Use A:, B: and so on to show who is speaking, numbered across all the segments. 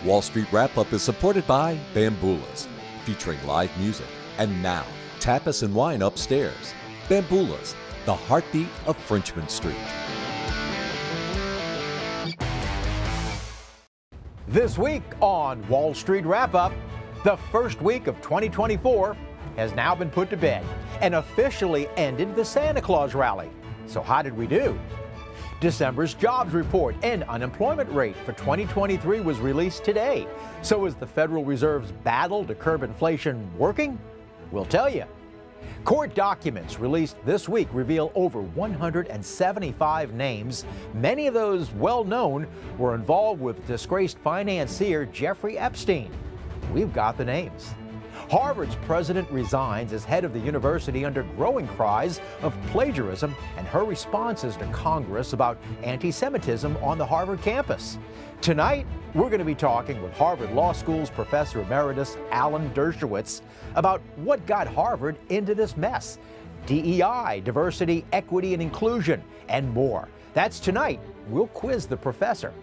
A: Wall Street Wrap-Up is supported by Bamboolas, featuring live music. And now, tapas and wine upstairs. Bamboolas, the heartbeat of Frenchman Street.
B: This week on Wall Street Wrap-Up, the first week of 2024 has now been put to bed and officially ended the Santa Claus rally. So how did we do? December's jobs report and unemployment rate for 2023 was released today. So is the Federal Reserve's battle to curb inflation working? We'll tell you. Court documents released this week reveal over 175 names. Many of those well-known were involved with disgraced financier Jeffrey Epstein. We've got the names. Harvard's president resigns as head of the university under growing cries of plagiarism and her responses to Congress about anti-Semitism on the Harvard campus. Tonight, we're going to be talking with Harvard Law School's Professor Emeritus Alan Dershowitz about what got Harvard into this mess: DEI, diversity, equity, and inclusion, and more. That's tonight. We'll quiz the professor.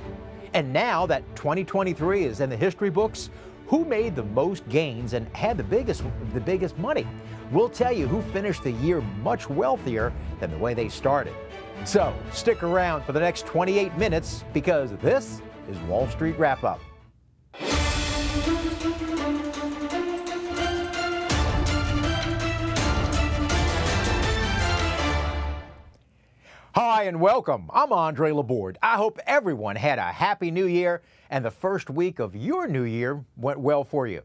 B: And now that 2023 is in the history books, who made the most gains and had the biggest money? We'll tell you who finished the year much wealthier than the way they started. So stick around for the next 28 minutes because this is Wall Street Wrap-Up. Hi and welcome. I'm Andre Laborde. I hope everyone had a happy new year and the first week of your new year went well for you.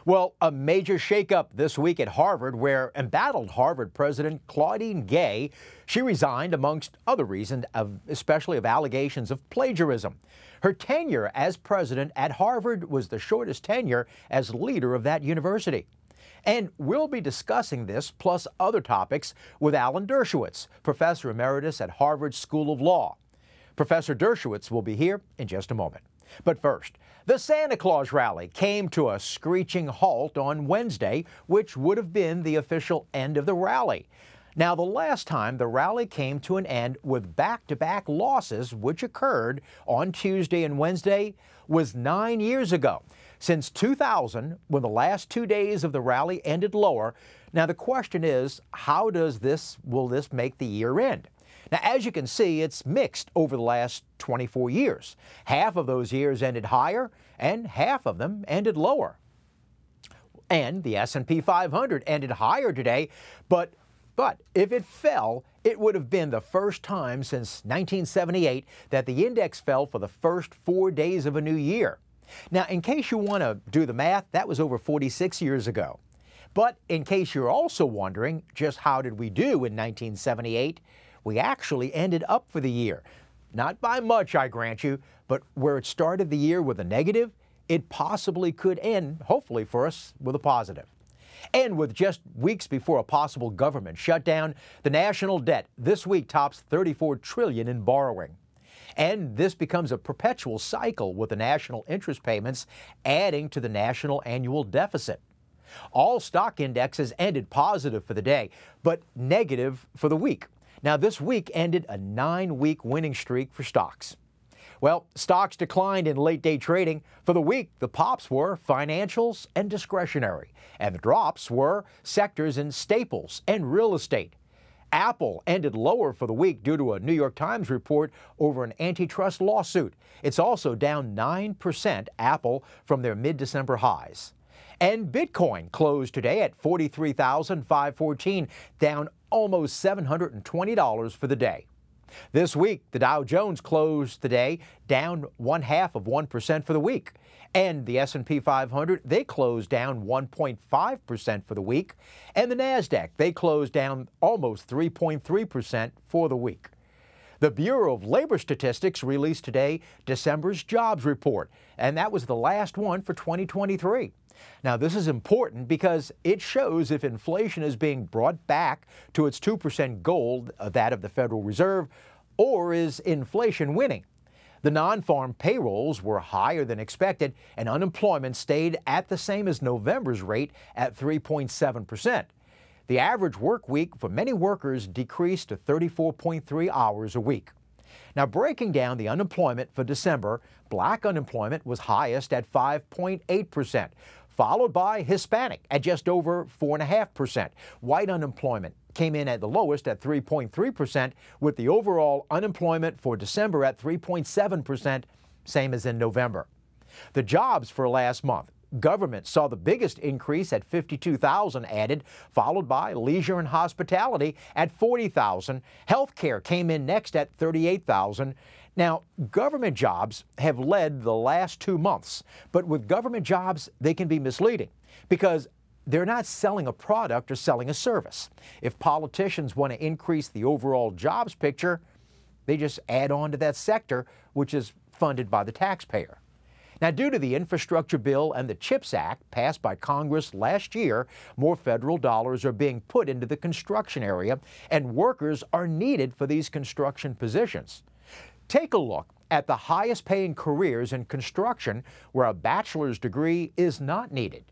B: Well, a major shakeup this week at Harvard where embattled Harvard President Claudine Gay, she resigned amongst other reasons, especially of allegations of plagiarism. Her tenure as president at Harvard was the shortest tenure as leader of that university. And we'll be discussing this plus other topics with Alan Dershowitz, Professor Emeritus at Harvard School of Law. Professor Dershowitz will be here in just a moment. But first, the Santa Claus rally came to a screeching halt on Wednesday, which would have been the official end of the rally. Now, the last time the rally came to an end with back-to-back losses, which occurred on Tuesday and Wednesday, was 9 years ago. Since 2000, when the last 2 days of the rally ended lower. Now, the question is, will this make the year end? Now, as you can see, it's mixed over the last 24 years. Half of those years ended higher, and half of them ended lower. And the S&P 500 ended higher today, but if it fell, it would have been the first time since 1978 that the index fell for the first 4 days of a new year. Now, in case you want to do the math, that was over 46 years ago. But in case you're also wondering just how did we do in 1978, we actually ended up for the year. Not by much, I grant you, but where it started the year with a negative, it possibly could end, hopefully for us, with a positive. And with just weeks before a possible government shutdown, the national debt this week tops $34 trillion in borrowing. And this becomes a perpetual cycle with the national interest payments adding to the national annual deficit. All stock indexes ended positive for the day, but negative for the week. Now, this week ended a 9-week winning streak for stocks. Well, stocks declined in late-day trading. For the week, the pops were financials and discretionary, and the drops were sectors in staples and real estate. Apple ended lower for the week due to a New York Times report over an antitrust lawsuit. It's also down 9%, Apple, from their mid-December highs. And Bitcoin closed today at $43,514, down almost $720 for the day. This week, the Dow Jones closed today down 0.5% for the week. And the S&P 500, they closed down 1.5% for the week. And the NASDAQ, they closed down almost 3.3% for the week. The Bureau of Labor Statistics released today December's jobs report, and that was the last one for 2023. Now, this is important because it shows if inflation is being brought back to its 2% goal, that of the Federal Reserve, or is inflation winning. The non-farm payrolls were higher than expected, and unemployment stayed at the same as November's rate at 3.7%. The average work week for many workers decreased to 34.3 hours a week. Now, breaking down the unemployment for December, black unemployment was highest at 5.8%, followed by Hispanic at just over 4.5%. White unemployment came in at the lowest at 3.3%, with the overall unemployment for December at 3.7%, same as in November. The jobs for last month. Government saw the biggest increase at 52,000 added, followed by leisure and hospitality at 40,000. Healthcare came in next at 38,000. Now, government jobs have led the last 2 months, but with government jobs, they can be misleading because they're not selling a product or selling a service. If politicians want to increase the overall jobs picture, they just add on to that sector, which is funded by the taxpayer. Now, due to the infrastructure bill and the CHIPS Act passed by Congress last year, more federal dollars are being put into the construction area, and workers are needed for these construction positions. Take a look at the highest paying careers in construction where a bachelor's degree is not needed.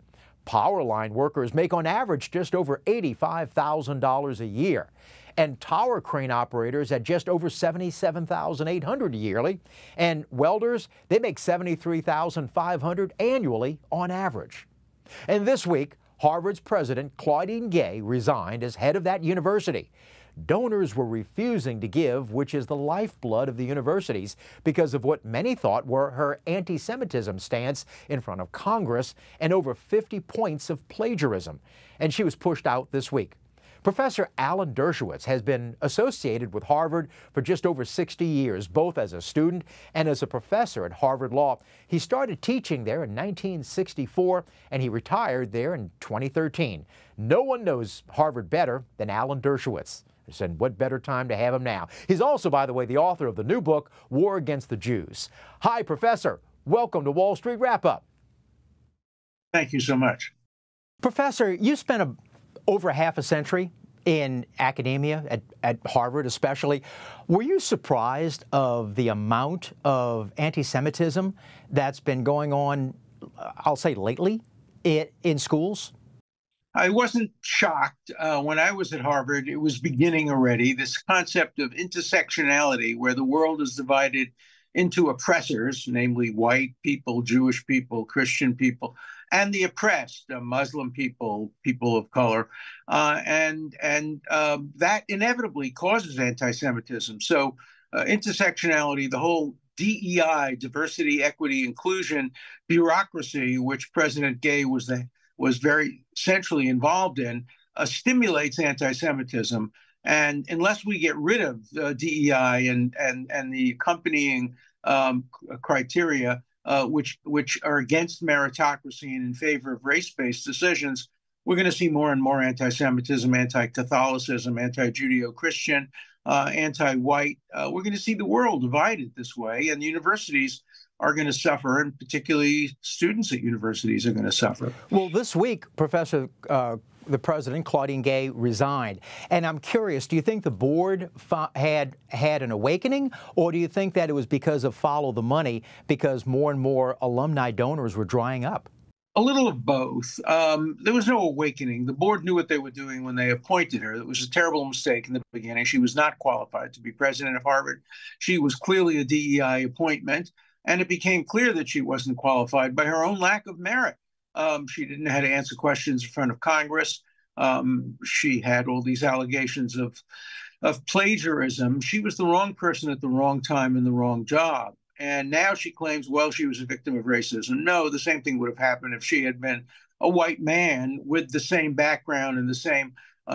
B: Power line workers make on average just over $85,000 a year, and tower crane operators at just over $77,800 yearly, and welders, they make $73,500 annually on average. And this week, Harvard's president, Claudine Gay, resigned as head of that university. Donors were refusing to give, which is the lifeblood of the universities, because of what many thought were her anti-Semitism stance in front of Congress and over 50 points of plagiarism. And she was pushed out this week. Professor Alan Dershowitz has been associated with Harvard for just over 60 years, both as a student and as a professor at Harvard Law. He started teaching there in 1964, and he retired there in 2013. No one knows Harvard better than Alan Dershowitz. And what better time to have him now? He's also, by the way, the author of the new book, War Against the Jews. Hi, Professor. Welcome to Wall Street Wrap-Up.
C: Thank you so much.
B: Professor, you spent over half a century in academia, at Harvard especially. Were you surprised of the amount of anti-Semitism that's been going on, I'll say lately, in schools?
C: I wasn't shocked. When I was at Harvard, it was beginning already, this concept of intersectionality, where the world is divided into oppressors, namely white people, Jewish people, Christian people, and the oppressed, Muslim people, people of color. And that inevitably causes anti-Semitism. So intersectionality, the whole DEI, diversity, equity, inclusion bureaucracy, which President Gay was very centrally involved in, stimulates anti-Semitism. And unless we get rid of DEI and the accompanying criteria, which are against meritocracy and in favor of race-based decisions, we're going to see more and more anti-Semitism, anti-Catholicism, anti-Judeo-Christian, anti-white. We're going to see the world divided this way, and the universities are going to suffer, and particularly students at universities are going to suffer.
B: Well, this week, Professor, the president, Claudine Gay, resigned. And I'm curious, do you think the board had an awakening, or do you think that it was because of follow the money, because more and more alumni donors were drying up?
C: A little of both. There was no awakening. The board knew what they were doing when they appointed her. It was a terrible mistake in the beginning. She was not qualified to be president of Harvard. She was clearly a DEI appointment. And it became clear that she wasn't qualified by her own lack of merit. She didn't know how to answer questions in front of Congress. She had all these allegations of plagiarism. She was the wrong person at the wrong time in the wrong job. And now she claims, well, she was a victim of racism. No, the same thing would have happened if she had been a white man with the same background and the same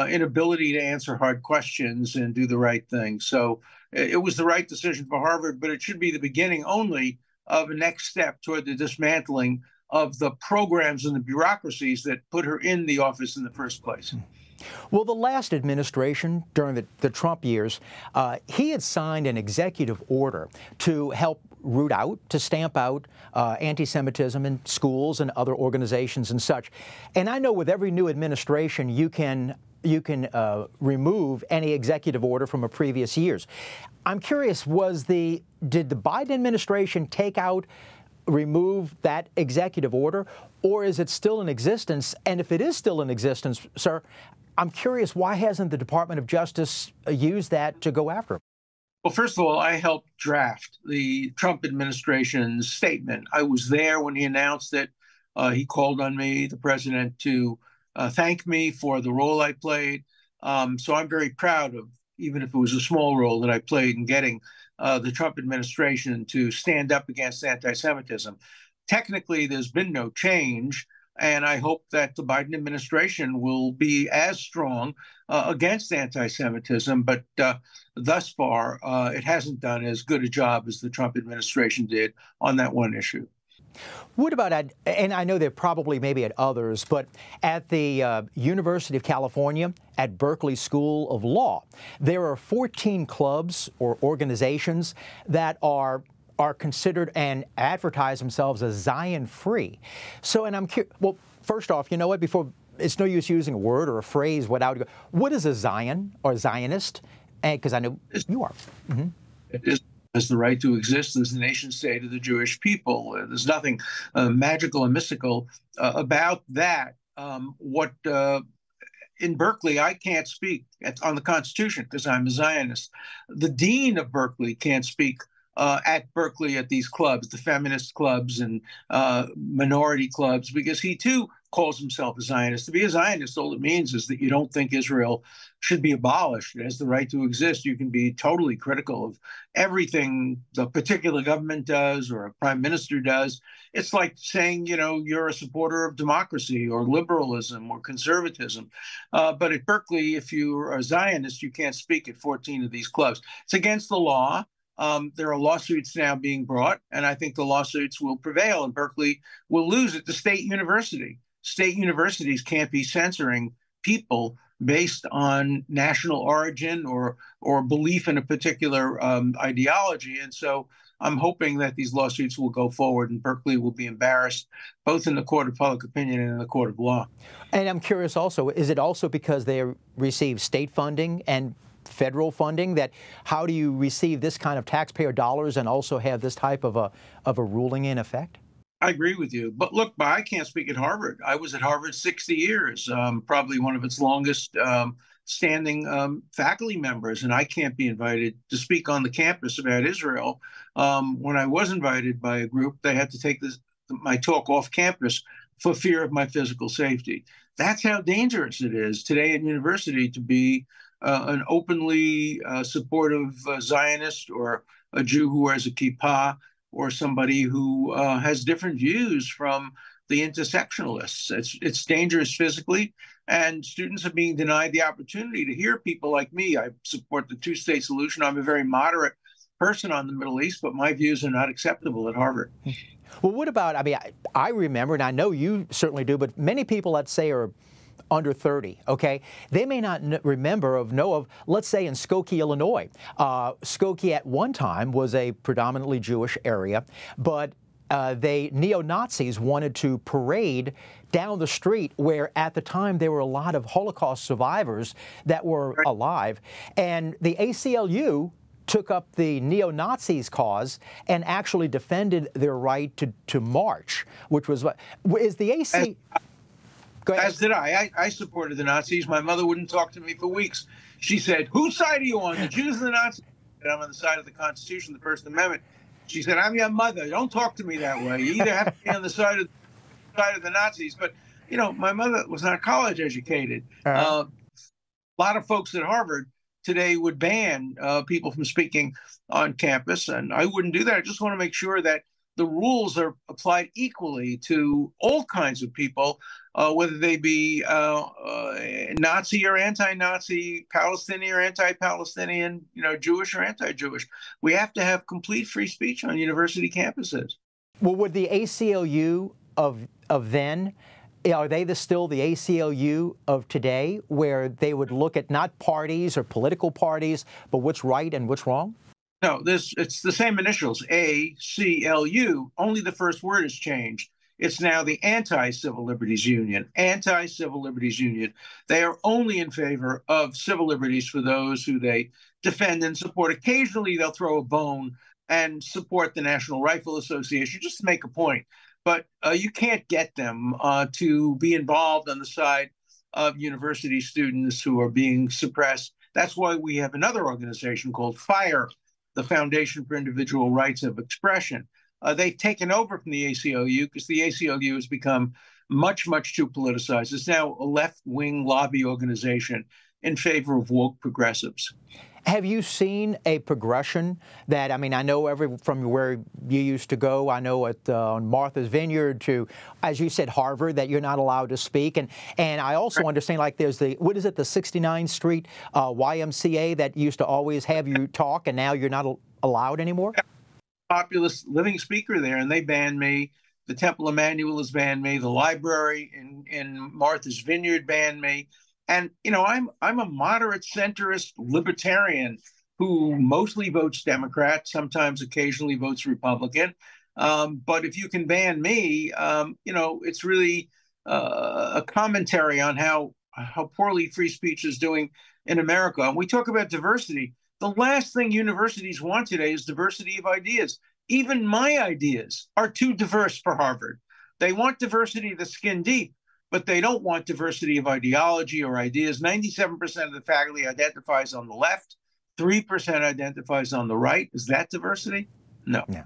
C: inability to answer hard questions and do the right thing. So it was the right decision for Harvard, but it should be the beginning only of a next step toward the dismantling of the programs and the bureaucracies that put her in the office in the first place.
B: Well, the last administration, during the Trump years, he had signed an executive order to help root out, to stamp out anti-Semitism in schools and other organizations and such. And I know with every new administration, you can remove any executive order from a previous year's. I'm curious, did the Biden administration remove that executive order, or is it still in existence? And if it is still in existence, sir, I'm curious, why hasn't the Department of Justice used that to go after him?
C: Well, first of all, I helped draft the Trump administration's statement. I was there when he announced it. He called on me, the president, to thank me for the role I played. So I'm very proud of, even if it was a small role that I played in getting the Trump administration to stand up against anti-Semitism. Technically, there's been no change. And I hope that the Biden administration will be as strong against anti-Semitism. But thus far, it hasn't done as good a job as the Trump administration did on that one issue.
B: What about, and I know they're probably maybe at others, but at the University of California, at Berkeley School of Law, there are 14 clubs or organizations that are considered and advertise themselves as Zion-free. So, and I'm curious, well, first off, you know what, before, it's no use using a word or a phrase without, what is a Zion or Zionist? Because I know you are. Mm-hmm.
C: It has the right to exist as the nation state of the Jewish people. There's nothing magical and mystical about that. In Berkeley, I can't speak on the Constitution because I'm a Zionist. The dean of Berkeley can't speak at Berkeley at these clubs, the feminist clubs and minority clubs, because he too calls himself a Zionist. To be a Zionist, all it means is that you don't think Israel should be abolished. It has the right to exist. You can be totally critical of everything the particular government does or a prime minister does. It's like saying, you know, you're a supporter of democracy or liberalism or conservatism. But at Berkeley, if you're a Zionist, you can't speak at 14 of these clubs. It's against the law. There are lawsuits now being brought, and I think the lawsuits will prevail, and Berkeley will lose at the state university. State universities can't be censoring people based on national origin or belief in a particular ideology. And so I'm hoping that these lawsuits will go forward and Berkeley will be embarrassed, both in the court of public opinion and in the court of law.
B: And I'm curious also, is it also because they receive state funding and federal funding, that how do you receive this kind of taxpayer dollars and also have this type of a ruling in effect?
C: I agree with you. But look, I can't speak at Harvard. I was at Harvard 60 years, probably one of its longest standing faculty members, and I can't be invited to speak on the campus about Israel. When I was invited by a group, they had to take my talk off campus for fear of my physical safety. That's how dangerous it is today at university to be an openly supportive Zionist or a Jew who wears a kippah or somebody who has different views from the intersectionalists. It's dangerous physically, and students are being denied the opportunity to hear people like me. I support the two-state solution. I'm a very moderate person on the Middle East, but my views are not acceptable at Harvard.
B: Well, what about, I mean, I remember, and I know you certainly do, but many people, let's say, are under 30, okay? They may not remember know of, let's say in Skokie, Illinois. Skokie at one time was a predominantly Jewish area, but neo-Nazis wanted to parade down the street where at the time there were a lot of Holocaust survivors that were alive. And the ACLU took up the neo-Nazis cause and actually defended their right to march, which was what is the AC.
C: As did I. I supported the Nazis. My mother wouldn't talk to me for weeks. She said, "Whose side are you on, the Jews or the Nazis?" And I'm on the side of the Constitution, the First Amendment. She said, "I'm your mother. Don't talk to me that way. You either have to be on the side of the Nazis." But, you know, my mother was not college educated. A lot of folks at Harvard today would ban people from speaking on campus, and I wouldn't do that. I just want to make sure that the rules are applied equally to all kinds of people, whether they be Nazi or anti-Nazi, Palestinian or anti-Palestinian, you know, Jewish or anti-Jewish. We have to have complete free speech on university campuses.
B: Well, would the ACLU of then, are they still the ACLU of today, where they would look at not parties or political parties, but what's right and what's wrong?
C: No, it's the same initials, ACLU, only the first word has changed. It's now the Anti-Civil Liberties Union, Anti-Civil Liberties Union. They are only in favor of civil liberties for those who they defend and support. Occasionally, they'll throw a bone and support the National Rifle Association just to make a point. But you can't get them to be involved on the side of university students who are being suppressed. That's why we have another organization called FIRE, the Foundation for Individual Rights of Expression. They've taken over from the ACLU because the ACLU has become much, much too politicized. It's now a left-wing lobby organization in favor of woke progressives.
B: Have you seen a progression that, I mean, I know from where you used to go, I know at Martha's Vineyard to, as you said, Harvard, that you're not allowed to speak. And I also understand, like, there's the 69th Street YMCA that used to always have you talk, and now you're not allowed anymore?
C: Populist living speaker there, and they banned me. The Temple Emmanuel has banned me. The library in Martha's Vineyard banned me. And, you know, I'm a moderate centrist libertarian who mostly votes Democrat, sometimes occasionally votes Republican. But if you can ban me, you know, it's really a commentary on how poorly free speech is doing in America. And we talk about diversity. The last thing universities want today is diversity of ideas. Even my ideas are too diverse for Harvard. They want diversity of the skin deep, but they don't want diversity of ideology or ideas. 97% of the faculty identifies on the left, 3% identifies on the right. Is that diversity? No.
B: Yeah.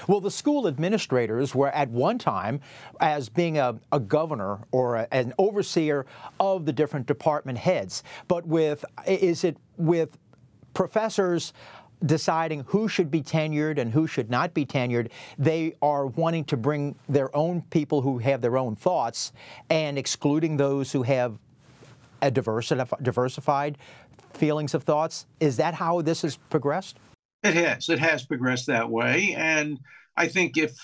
B: Well, the school administrators were at one time as being a governor or an overseer of the different department heads. But is it with professors deciding who should be tenured and who should not be tenured, they are wanting to bring their own people who have their own thoughts and excluding those who have a diversified feelings of thoughts? Is that how this has progressed?
C: It has. It has progressed that way. And I think if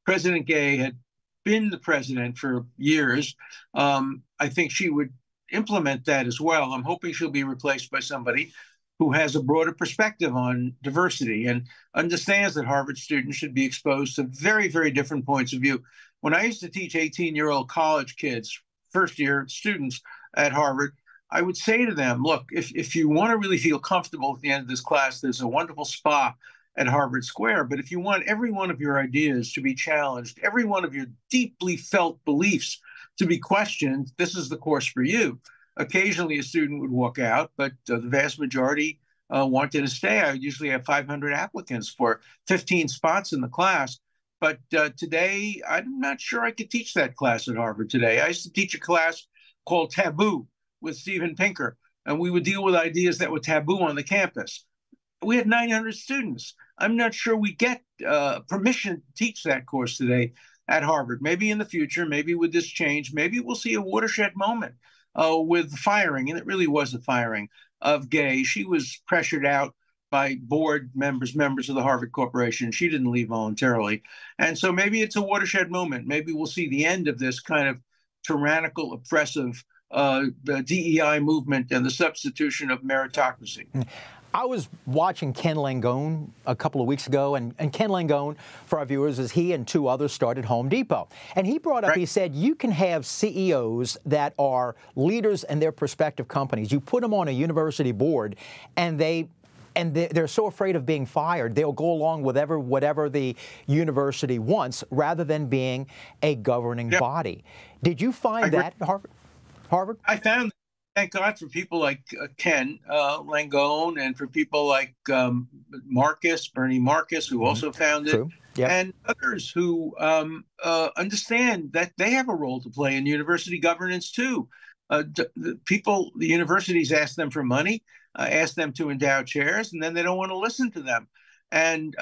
C: President Gay had been the president for years, I think she would implement that as well. I'm hoping she'll be replaced by somebody who has a broader perspective on diversity and understands that Harvard students should be exposed to very, very different points of view. When I used to teach 18-year-old college kids, first-year students at Harvard, I would say to them, look, if you want to really feel comfortable at the end of this class, there's a wonderful spa at Harvard Square. But if you want every one of your ideas to be challenged, every one of your deeply felt beliefs to be questioned, this is the course for you. Occasionally, a student would walk out, but the vast majority wanted to stay. I usually have 500 applicants for 15 spots in the class. But today, I'm not sure I could teach that class at Harvard today. I used to teach a class called Taboo with Steven Pinker, and we would deal with ideas that were taboo on the campus. We had 900 students. I'm not sure we get permission to teach that course today at Harvard. Maybe in the future, maybe with this change, maybe we'll see a watershed moment with the firing, and it really was a firing of Gay. She was pressured out by board members of the Harvard Corporation. She didn't leave voluntarily. And so maybe it's a watershed moment. Maybe we'll see the end of this kind of tyrannical, oppressive the DEI movement and the substitution of meritocracy.
B: I was watching Ken Langone a couple of weeks ago, and Ken Langone, for our viewers, is he and two others started Home Depot. And he brought up, right. He said, you can have CEOs that are leaders in their prospective companies. You put them on a university board, and they're so afraid of being fired, they'll go along with whatever the university wants, rather than being a governing body. Did you find that at Harvard?
C: I found that. Thank God for people like Ken Langone, and for people like Bernie Marcus, who also founded it, yep. And others who understand that they have a role to play in university governance too. The universities ask them for money, ask them to endow chairs, and then they don't want to listen to them. And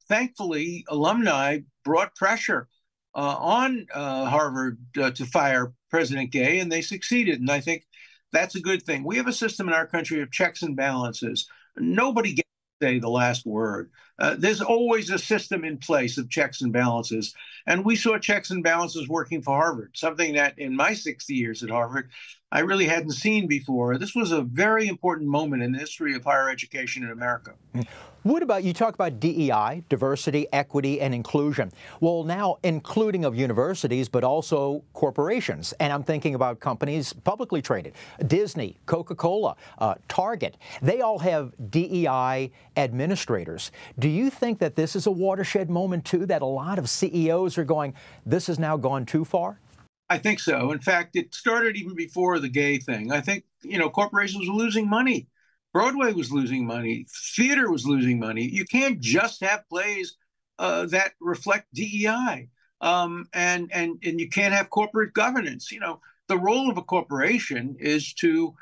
C: thankfully, alumni brought pressure on Harvard to fire President Gay, and they succeeded. And I think that's a good thing. We have a system in our country of checks and balances. Nobody gets to say the last word. There's always a system in place of checks and balances. And we saw checks and balances working for Harvard, something that in my 60 years at Harvard, I really hadn't seen before. This was a very important moment in the history of higher education in America.
B: What about, you talk about DEI, diversity, equity, and inclusion. Well, now including of universities, but also corporations. And I'm thinking about companies publicly traded. Disney, Coca-Cola, Target. They all have DEI administrators. Do you think that this is a watershed moment, too, that a lot of CEOs are going, this has now gone too far?
C: I think so. In fact, it started even before the Gay thing. I think, corporations were losing money Broadway was losing money. Theater was losing money. You can't just have plays that reflect DEI. And you can't have corporate governance. You know, the role of a corporation is to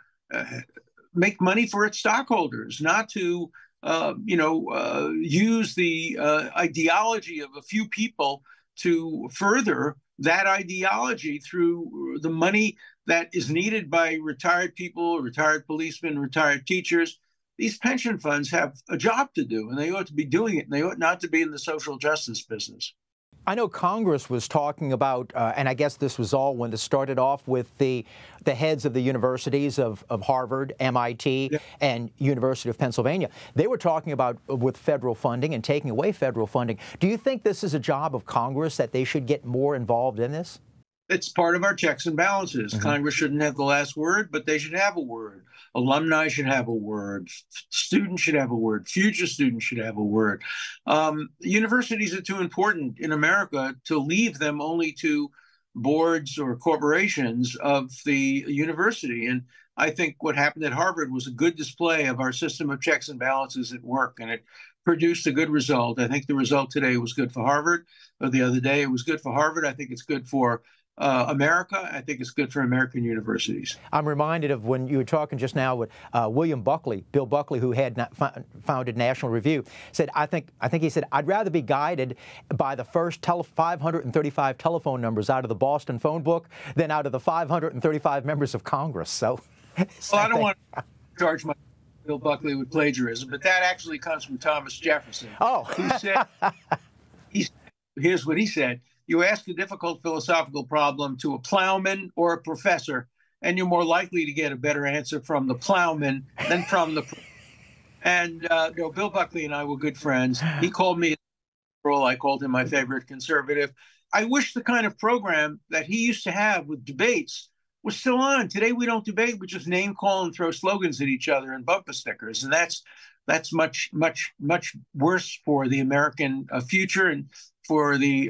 C: make money for its stockholders, not to use the ideology of a few people to further that ideology through the money that is needed by retired people, retired policemen, retired teachers. These pension funds have a job to do, and they ought to be doing it, and they ought not to be in the social justice business.
B: I know Congress was talking about, and I guess this was all when this started off with the heads of the universities of Harvard, MIT, yeah, and University of Pennsylvania. They were talking about with federal funding and taking away federal funding. Do you think this is a job of Congress, that they should get more involved in this?
C: It's part of our checks and balances. Mm-hmm. Congress shouldn't have the last word, but they should have a word. Alumni should have a word. Students should have a word. Future students should have a word. Universities are too important in America to leave them only to boards or corporations of the university. And I think what happened at Harvard was a good display of our system of checks and balances at work, and it produced a good result. I think the result today was good for Harvard, or the other day it was good for Harvard. I think it's good for America. I think it's good for American universities.
B: I'm reminded of when you were talking just now with William Buckley, Bill Buckley, who had founded National Review, said, I think he said, I'd rather be guided by the first 535 telephone numbers out of the Boston phone book than out of the 535 members of Congress. So,
C: well, I don't want to charge my Bill Buckley with plagiarism, but that actually comes from Thomas Jefferson.
B: Oh,
C: who said, here's what he said. You ask a difficult philosophical problem to a plowman or a professor, and you're more likely to get a better answer from the plowman than from the. And Bill Buckley and I were good friends. He called me a liberal. I called him my favorite conservative. I wish the kind of program that he used to have with debates was still on. Today we don't debate. We just name call and throw slogans at each other and bumper stickers, and that's much worse for the American future and for the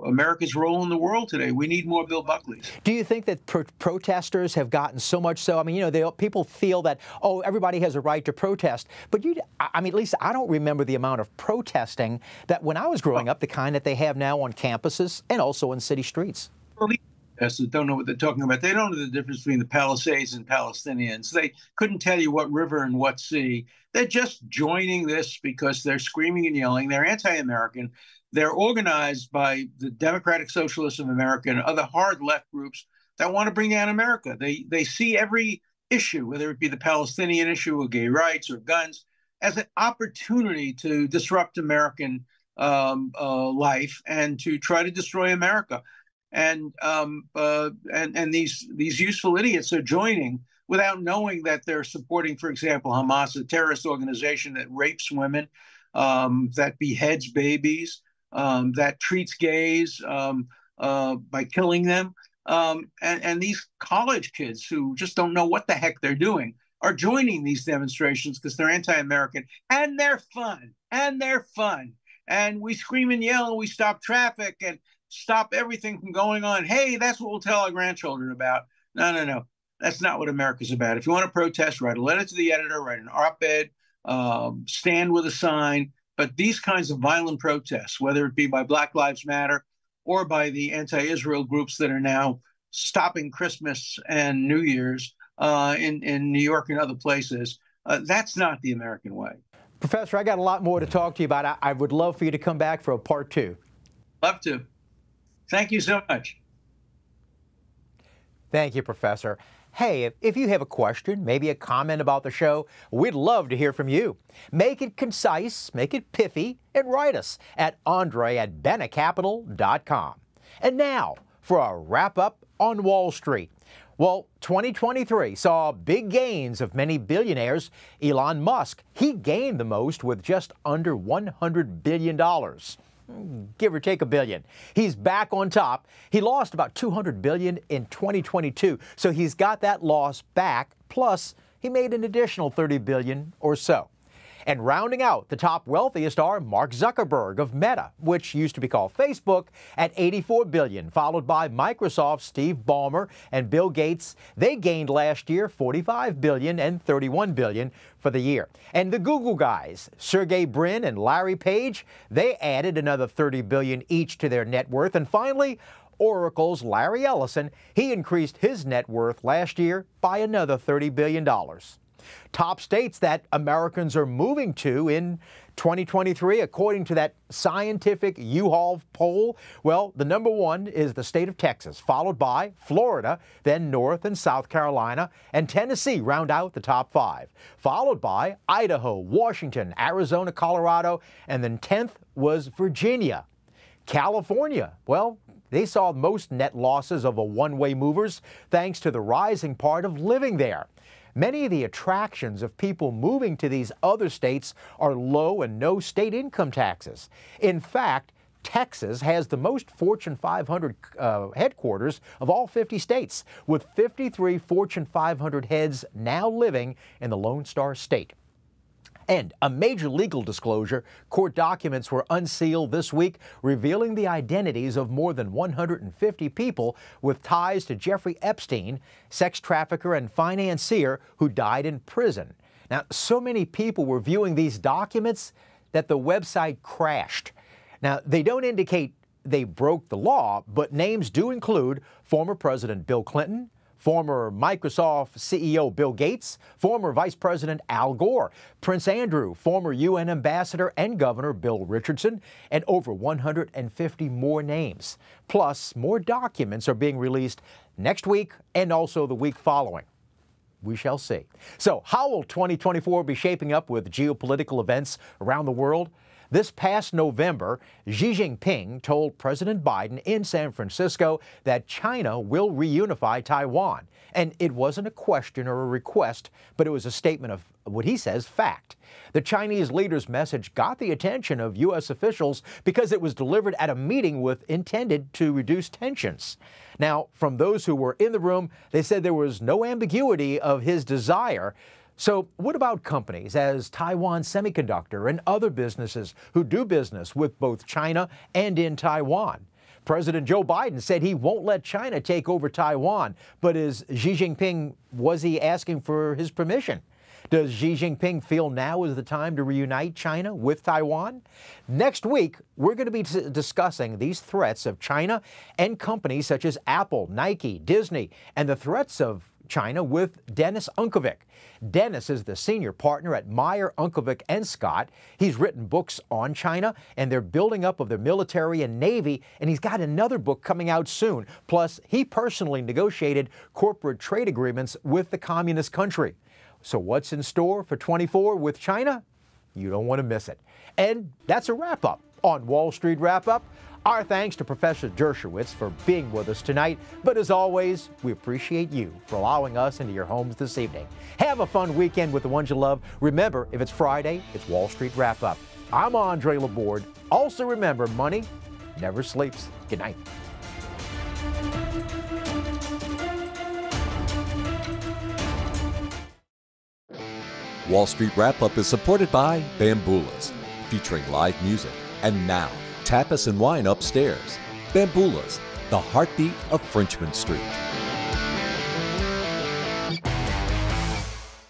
C: America's role in the world today. We need more Bill Buckleys.
B: Do you think that protesters have gotten so much so? I mean, people feel that, oh, everybody has a right to protest. But at least I don't remember the amount of protesting that when I was growing up, the kind that they have now on campuses and also in city streets.
C: Well, protesters don't know what they're talking about. They don't know the difference between the Palisades and Palestinians. They couldn't tell you what river and what sea. They're just joining this because they're screaming and yelling. They're anti-American. They're organized by the Democratic Socialists of America and other hard left groups that want to bring down America. They see every issue, whether it be the Palestinian issue or gay rights or guns, as an opportunity to disrupt American life and to try to destroy America. And these useful idiots are joining without knowing that they're supporting, for example, Hamas, a terrorist organization that rapes women, that beheads babies, that treats gays by killing them. And these college kids who just don't know what the heck they're doing are joining these demonstrations because they're anti-American and they're fun. And we scream and yell and we stop traffic and stop everything from going on. Hey, that's what we'll tell our grandchildren about. No. That's not what America's about. If you want to protest, write a letter to the editor, write an op-ed, stand with a sign. But these kinds of violent protests, whether it be by Black Lives Matter or by the anti-Israel groups that are now stopping Christmas and New Year's in New York and other places, that's not the American way.
B: Professor, I got a lot more to talk to you about. I would love for you to come back for a part 2.
C: Love to. Thank you so much.
B: Thank you, Professor. Hey, if you have a question, maybe a comment about the show, we'd love to hear from you. Make it concise, make it pithy, and write us at andre@benecapital.com. And now for a wrap-up on Wall Street. Well, 2023 saw big gains of many billionaires. Elon Musk, he gained the most with just under $100 billion. Give or take a billion. He's back on top. He lost about $200 billion in 2022, so he's got that loss back, plus he made an additional $30 billion or so. And rounding out the top wealthiest are Mark Zuckerberg of Meta, which used to be called Facebook, at $84 billion, followed by Microsoft's Steve Ballmer and Bill Gates. They gained last year $45 billion and $31 billion for the year. And the Google guys, Sergey Brin and Larry Page, they added another $30 billion each to their net worth. And finally, Oracle's Larry Ellison, he increased his net worth last year by another $30 billion. Top states that Americans are moving to in 2023, according to that scientific U-Haul poll, well, the number one is the state of Texas, followed by Florida, then North and South Carolina, and Tennessee round out the top 5, followed by Idaho, Washington, Arizona, Colorado, and then 10th was Virginia. California, well, they saw most net losses of one-way movers thanks to the rising part of living there. Many of the attractions of people moving to these other states are low and no state income taxes. In fact, Texas has the most Fortune 500 headquarters of all 50 states, with 53 Fortune 500 heads now living in the Lone Star State. And a major legal disclosure, court documents were unsealed this week, revealing the identities of more than 150 people with ties to Jeffrey Epstein, sex trafficker and financier who died in prison. Now, so many people were viewing these documents that the website crashed. Now, they don't indicate they broke the law, but names do include former President Bill Clinton, former Microsoft CEO Bill Gates, former Vice President Al Gore, Prince Andrew, former UN Ambassador and Governor Bill Richardson, and over 150 more names. Plus, more documents are being released next week and also the week following. We shall see. So, how will 2024 be shaping up with geopolitical events around the world? This past November, Xi Jinping told President Biden in San Francisco that China will reunify Taiwan. And it wasn't a question or a request, but it was a statement of what he says fact. The Chinese leader's message got the attention of U.S. officials because it was delivered at a meeting intended to reduce tensions. Now, from those who were in the room, they said there was no ambiguity of his desire. So what about companies as Taiwan Semiconductor and other businesses who do business with both China and in Taiwan? President Joe Biden said he won't let China take over Taiwan, but was he asking for his permission? Does Xi Jinping feel now is the time to reunite China with Taiwan? Next week, we're going to be discussing these threats of China and companies such as Apple, Nike, Disney, and the threats of China with Dennis Unkovic. Dennis is the senior partner at Meyer, Unkovic & Scott. He's written books on China and their building up of their military and navy, and he's got another book coming out soon. Plus, he personally negotiated corporate trade agreements with the communist country. So what's in store for 24 with China? You don't want to miss it. And that's a wrap-up on Wall Street Wrap-Up. Our thanks to Professor Dershowitz for being with us tonight. But as always, we appreciate you for allowing us into your homes this evening. Have a fun weekend with the ones you love. Remember, if it's Friday, it's Wall Street Wrap-Up. I'm Andre Laborde. Also remember, money never sleeps. Good night.
A: Wall Street Wrap-Up is supported by Bamboolas, featuring live music. And now, tapas and wine upstairs. Bamboolas, the heartbeat of Frenchman Street.